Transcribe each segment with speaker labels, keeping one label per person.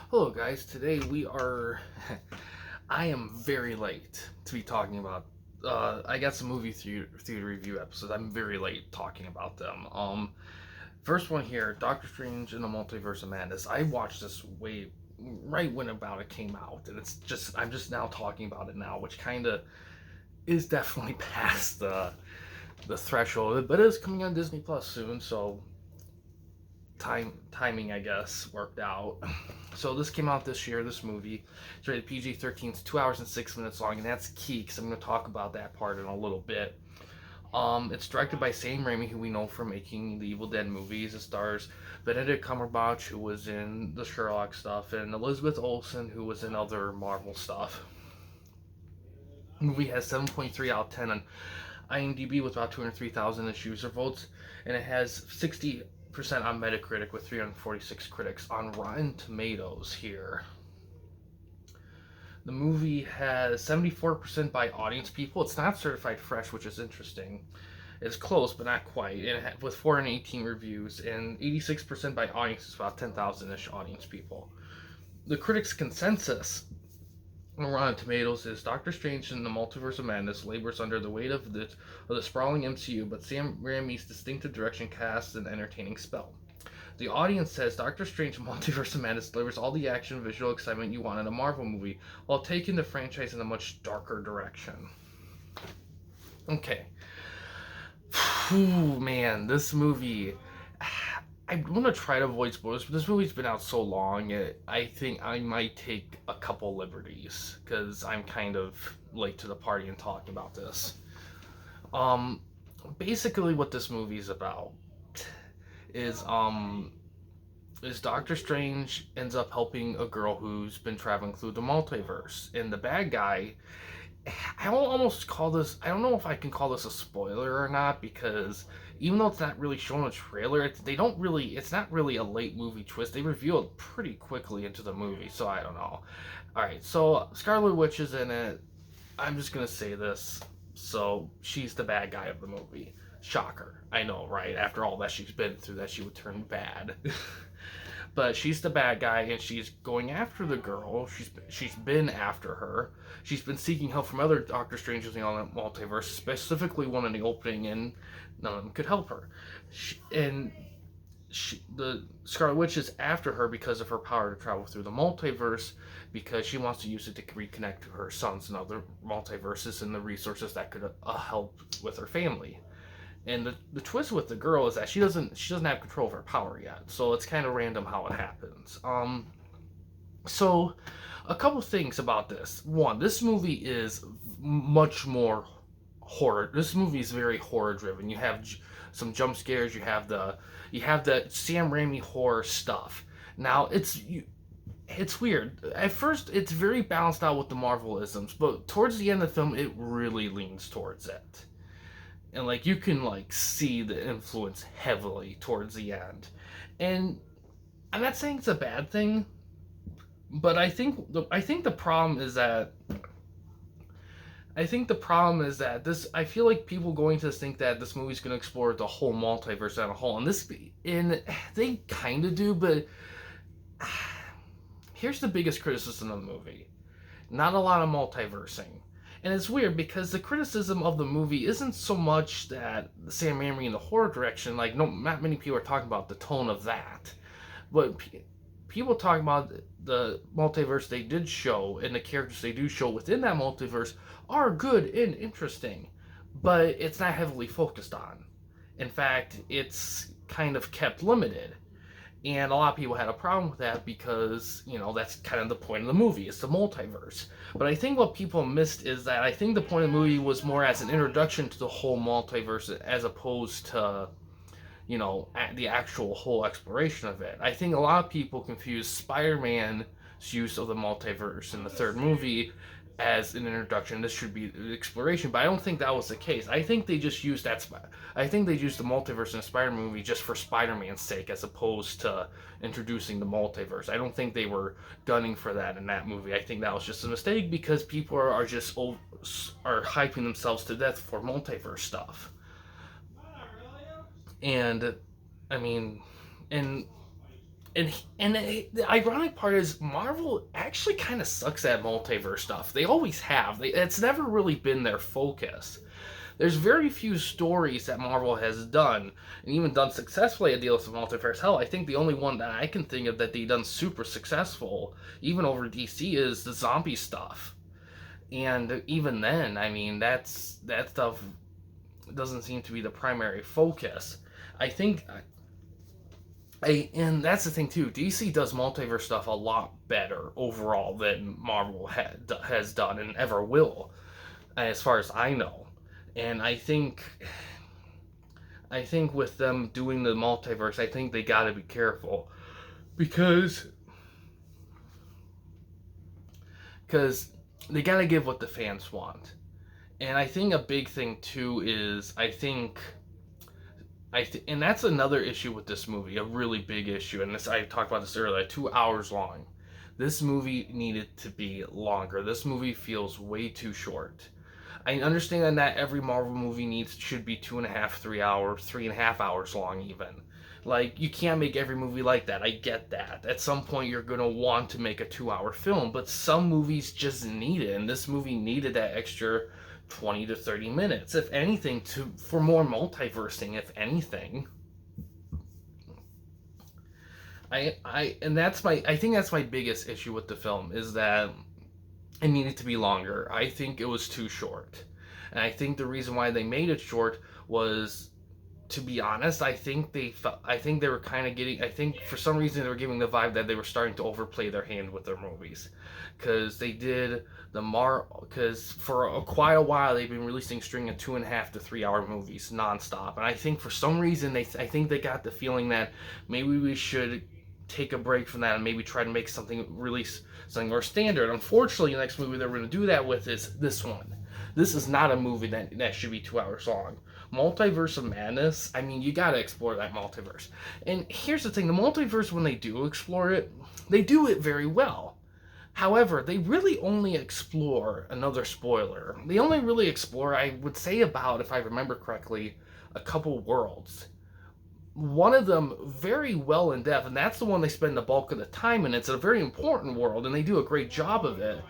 Speaker 1: Hello, guys. Today we are. I am very late to be talking about. I got some movie theater review episodes. I'm very late talking about them. First one here, Doctor Strange in the Multiverse of Madness. I watched this way right when about it came out, and I'm just now talking about it now, which kind of is definitely past the threshold, but it is coming on Disney Plus soon, so timing, I guess, worked out. So this came out this year. This movie, it's rated PG-13. It's 2 hours and 6 minutes long, and that's key because I'm going to talk about that part in a little bit. It's directed by Sam Raymond, who we know from making the Evil Dead movies. It stars Benedict Cumberbatch, who was in the Sherlock stuff, and Elizabeth Olsen, who was in other Marvel stuff. The movie has 7.3 out of 10 on IMDb with about 203,000 user votes, and it has 60% on Metacritic with 346 critics on Rotten Tomatoes here. The movie has 74% by audience people. It's not certified fresh, which is interesting. It's close, but not quite. And with 418 reviews and 86% by audience, it's about 10,000 ish audience people. The critics' consensus on Rotten Tomatoes is Doctor Strange in the Multiverse of Madness labors under the weight of the sprawling MCU, but Sam Raimi's distinctive direction casts an entertaining spell. The audience says Doctor Strange Multiverse of Madness delivers all the action and visual excitement you want in a Marvel movie, while taking the franchise in a much darker direction. Okay. Whew, man, this movie. I want to try to avoid spoilers, but this movie's been out so long, I think I might take a couple liberties, because I'm kind of late to the party in talking about this. Um, Basically, what this movie's about is is Doctor Strange ends up helping a girl who's been traveling through the multiverse, and the bad guy. I will almost call this. I don't know if I can call this a spoiler or not, because even though it's not really shown in a trailer, they don't really. It's not really a late movie twist. They reveal it pretty quickly into the movie, so I don't know. All right, so Scarlet Witch is in it. I'm just gonna say this. So she's the bad guy of the movie. Shocker. I know, right? After all that she's been through, that she would turn bad. But she's the bad guy, and she's going after the girl. She's been after her. She's been seeking help from other Doctor Strangers in the multiverse, specifically one in the opening, and none of them could help her. The Scarlet Witch is after her because of her power to travel through the multiverse, because she wants to use it to reconnect to her sons and other multiverses and the resources that could help with her family. And the twist with the girl is that she doesn't have control of her power yet, so it's kind of random how it happens. So a couple things about this. One, this movie is much more horror. This movie is very horror driven. You have some jump scares. You have the Sam Raimi horror stuff. Now it's weird. At first, it's very balanced out with the Marvelisms, but towards the end of the film, it really leans towards it, and like you can like see the influence heavily towards the end. And I'm not saying it's a bad thing, but I think the problem is that this. I feel like people going to think that this movie's going to explore the whole multiverse as a whole, and they kind of do. But here's the biggest criticism of the movie: not a lot of multiversing. And it's weird because the criticism of the movie isn't so much that Sam Raimi in the horror direction, like not many people are talking about the tone of that, but people talking about the multiverse they did show and the characters they do show within that multiverse are good and interesting, but it's not heavily focused on. In fact, it's kind of kept limited. And a lot of people had a problem with that because, that's kind of the point of the movie. It's the multiverse. But I think what people missed is that I think the point of the movie was more as an introduction to the whole multiverse as opposed to, the actual whole exploration of it. I think a lot of people confuse Spider-Man's use of the multiverse in the third movie as an introduction. This should be exploration, but I don't think that was the case. I think they just used that. I think they used the multiverse in the Spider-Man movie just for Spider-Man's sake, as opposed to introducing the multiverse. I don't think they were gunning for that in that movie. I think that was just a mistake because people are hyping themselves to death for multiverse stuff. And I mean, and The ironic part is Marvel actually kind of sucks at multiverse stuff. They always have. It's never really been their focus. There's very few stories that Marvel has done, and even done successfully at deals with multiverse. Hell, I think the only one that I can think of that they've done super successful, even over DC, is the zombie stuff. And even then, I mean, that stuff doesn't seem to be the primary focus. I think and that's the thing too. DC does multiverse stuff a lot better overall than Marvel has done and ever will, as far as I know. And I think with them doing the multiverse, I think they got to be careful because they got to give what the fans want. And I think a big thing too is and that's another issue with this movie, a really big issue. And I talked about this earlier, 2 hours long. This movie needed to be longer. This movie feels way too short. I understand that not every Marvel movie should be 2.5, 3 hours, 3.5 hours long even. Like, you can't make every movie like that. I get that. At some point, you're going to want to make a 2-hour film, but some movies just need it, and this movie needed that extra 20 to 30 minutes, if anything, for more multiversing, if anything. I think that's my biggest issue with the film, is that it needed to be longer. I think it was too short. And I think the reason why they made it short was, to be honest, I think they were kind of getting, I think for some reason they were giving the vibe that they were starting to overplay their hand with their movies. Because they did because for quite a while they've been releasing string of 2.5 to 3 hour movies nonstop. And I think for some reason I think they got the feeling that maybe we should take a break from that and maybe try to make release something more standard. Unfortunately, the next movie they're going to do that with is this one. This is not a movie that should be 2 hours long. Multiverse of Madness, I mean, you gotta explore that multiverse. And here's the thing, the multiverse, when they do explore it, they do it very well. However, they really only explore, another spoiler, they only really explore, I would say about, if I remember correctly, a couple worlds. One of them very well in depth, and that's the one they spend the bulk of the time in. It's a very important world, and they do a great job of it.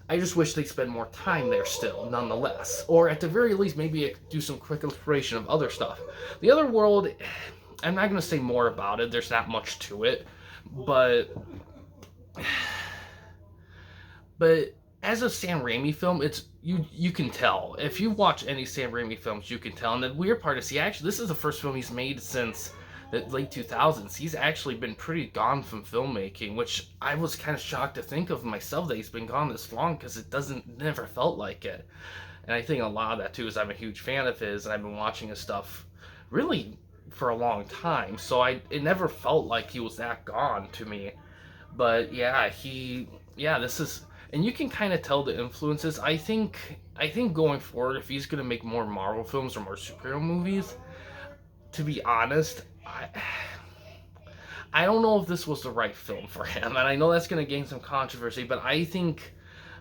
Speaker 1: I just wish they'd spend more time there still, nonetheless. Or at the very least, maybe do some quick exploration of other stuff. The other world, I'm not going to say more about it. There's not much to it. But as a Sam Raimi film, you can tell. If you watch any Sam Raimi films, you can tell. And the weird part is this is the first film he's made since the late 2000s. He's actually been pretty gone from filmmaking, which I was kind of shocked to think of myself, that he's been gone this long, because it never felt like it. And I think a lot of that too is I'm a huge fan of his, and I've been watching his stuff really for a long time, so it never felt like he was that gone to me. But this is, and you can kind of tell the influences. I think going forward, if he's going to make more Marvel films or more superhero movies, to be honest, I don't know if this was the right film for him, and I know that's going to gain some controversy, but I think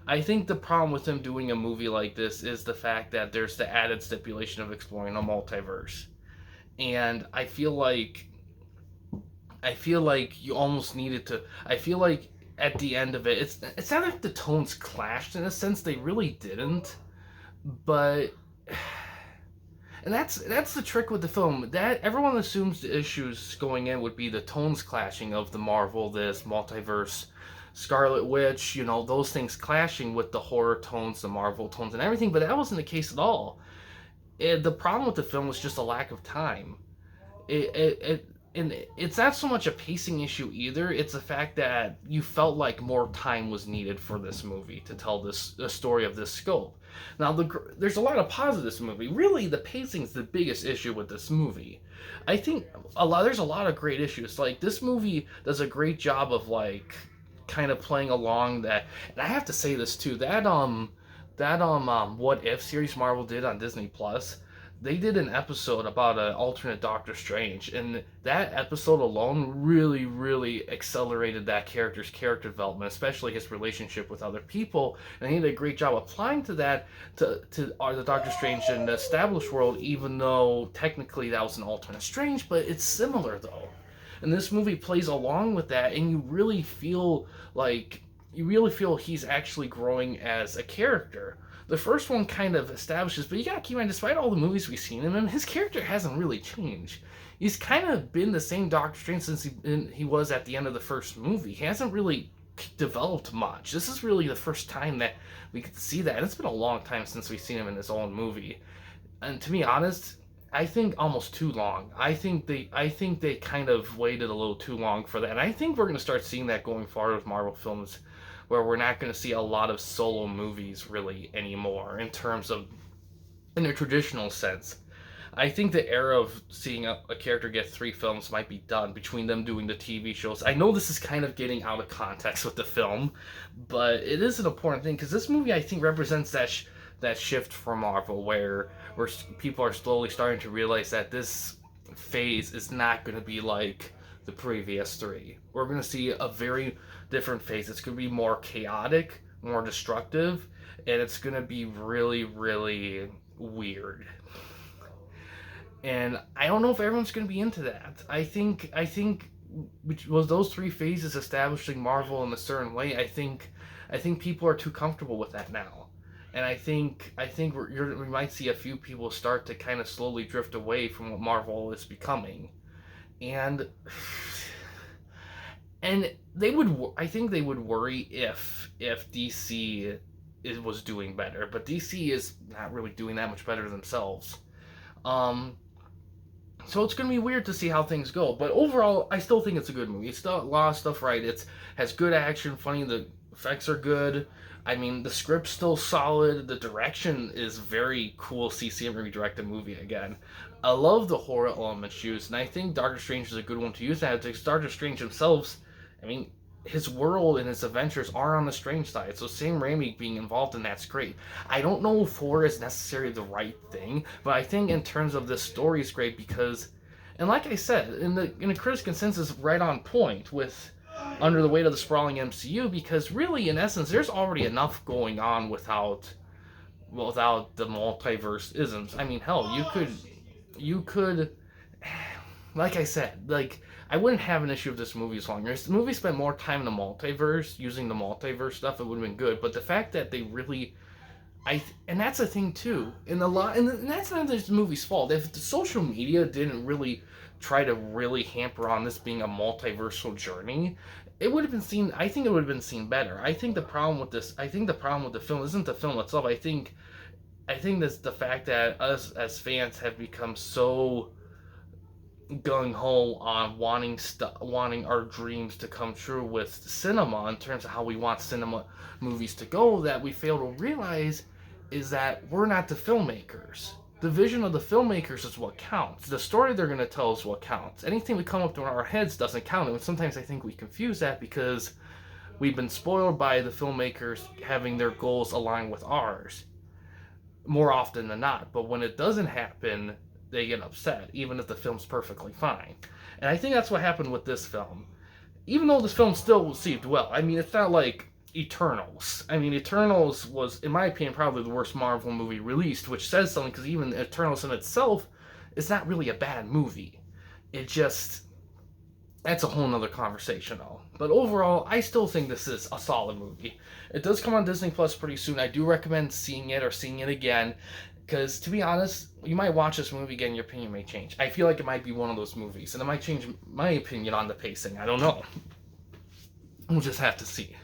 Speaker 1: the problem with him doing a movie like this is the fact that there's the added stipulation of exploring a multiverse. And I feel like you almost needed to, I feel like at the end of it, it's not like the tones clashed in a sense, they really didn't, but... And that's the trick with the film. That everyone assumes the issues going in would be the tones clashing of the Marvel, this multiverse, Scarlet Witch, those things clashing with the horror tones, the Marvel tones, and everything. But that wasn't the case at all. The problem with the film was just a lack of time. And it's not so much a pacing issue either. It's the fact that you felt like more time was needed for this movie to tell the story of this scope. Now, there's a lot of positives in this movie. Really, the pacing's the biggest issue with this movie. I think there's a lot of great issues. Like, this movie does a great job of, like, kind of playing along that. And I have to say this too. That What If series Marvel did on Disney Plus. They did an episode about an alternate Doctor Strange, and that episode alone really, really accelerated that character's character development, especially his relationship with other people, and he did a great job applying to that, to the Doctor Strange in the established world, even though technically that was an alternate Strange, but it's similar though. And this movie plays along with that, and you really feel he's actually growing as a character. The first one kind of establishes, but you gotta keep in mind, despite all the movies we've seen him in, his character hasn't really changed. He's kind of been the same Doctor Strange since he was at the end of the first movie. He hasn't really developed much. This is really the first time that we get to see that. And it's been a long time since we've seen him in his own movie. And to be honest, I think almost too long. I think they kind of waited a little too long for that. And I think we're going to start seeing that going forward with Marvel films, where we're not going to see a lot of solo movies really anymore in terms of in a traditional sense. I think the era of seeing a character get 3 films might be done between them doing the TV shows. I know this is kind of getting out of context with the film, but it is an important thing because this movie, I think, represents that shift for Marvel where people are slowly starting to realize that this phase is not going to be like the previous 3. We're going to see a very different phase. It's going to be more chaotic, more destructive, and it's going to be really, really weird. And I don't know if everyone's going to be into that. I think which was those 3 phases establishing Marvel in a certain way. I think people are too comfortable with that now. And I think we might see a few people start to kind of slowly drift away from what Marvel is becoming. And I think they would worry if DC was doing better, but DC is not really doing that much better themselves. So it's going to be weird to see how things go. But overall, I still think it's a good movie. It's still a lot of stuff right. It has good action, funny, the effects are good. I mean, the script's still solid. The direction is very cool. Sam Raymond direct a movie again. I love the horror elements used, and I think Doctor Strange is a good one to use that. Doctor Strange himself, I mean, his world and his adventures are on the strange side, so Sam Raimi being involved in that's great. I don't know if horror is necessarily the right thing, but I think in terms of this story is great because, and like I said, in a critic consensus, right on point with Under the Weight of the Sprawling MCU, because really, in essence, there's already enough going on without the multiverse isms. I mean, hell, you could, like I said, like, I wouldn't have an issue if this movie was longer. If the movie spent more time in the multiverse, using the multiverse stuff, it would have been good. But the fact that they really, and that's a thing too. And that's not this movie's fault. If the social media didn't really try to really hamper on this being a multiversal journey, it would have been seen. I think it would have been seen better. I think the problem with the film isn't the film itself. I think that's the fact that us as fans have become so gung-ho on wanting our dreams to come true with cinema in terms of how we want cinema movies to go, that we fail to realize is that we're not the filmmakers. The vision of the filmmakers is what counts. The story they're going to tell is what counts. Anything we come up to in our heads doesn't count. And sometimes I think we confuse that because we've been spoiled by the filmmakers having their goals align with ours more often than not. But when it doesn't happen, they get upset, even if the film's perfectly fine. And I think that's what happened with this film. Even though this film still received well. I mean, it's not like Eternals. I mean, Eternals was, in my opinion, probably the worst Marvel movie released, which says something, because even Eternals in itself is not really a bad movie. It just, that's a whole nother conversation, though. But overall, I still think this is a solid movie. It does come on Disney Plus pretty soon. I do recommend seeing it or seeing it again. Because, to be honest, you might watch this movie again, your opinion may change. I feel like it might be one of those movies, and it might change my opinion on the pacing. I don't know. We'll just have to see.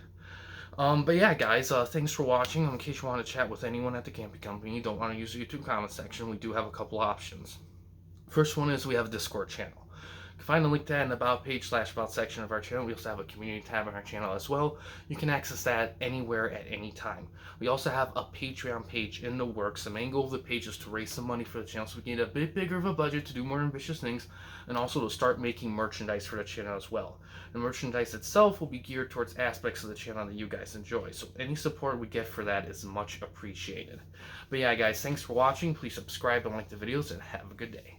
Speaker 1: But yeah, guys, thanks for watching. In case you want to chat with anyone at the camping company, you don't want to use the YouTube comment section, we do have a couple options. First one is we have a Discord channel. You can find a link to that in the About page /About section of our channel. We also have a community tab on our channel as well. You can access that anywhere at any time. We also have a Patreon page in the works. The main goal of the page is to raise some money for the channel so we can get a bit bigger of a budget to do more ambitious things, and also to start making merchandise for the channel as well. The merchandise itself will be geared towards aspects of the channel that you guys enjoy, so any support we get for that is much appreciated. But yeah, guys, thanks for watching. Please subscribe and like the videos, and have a good day.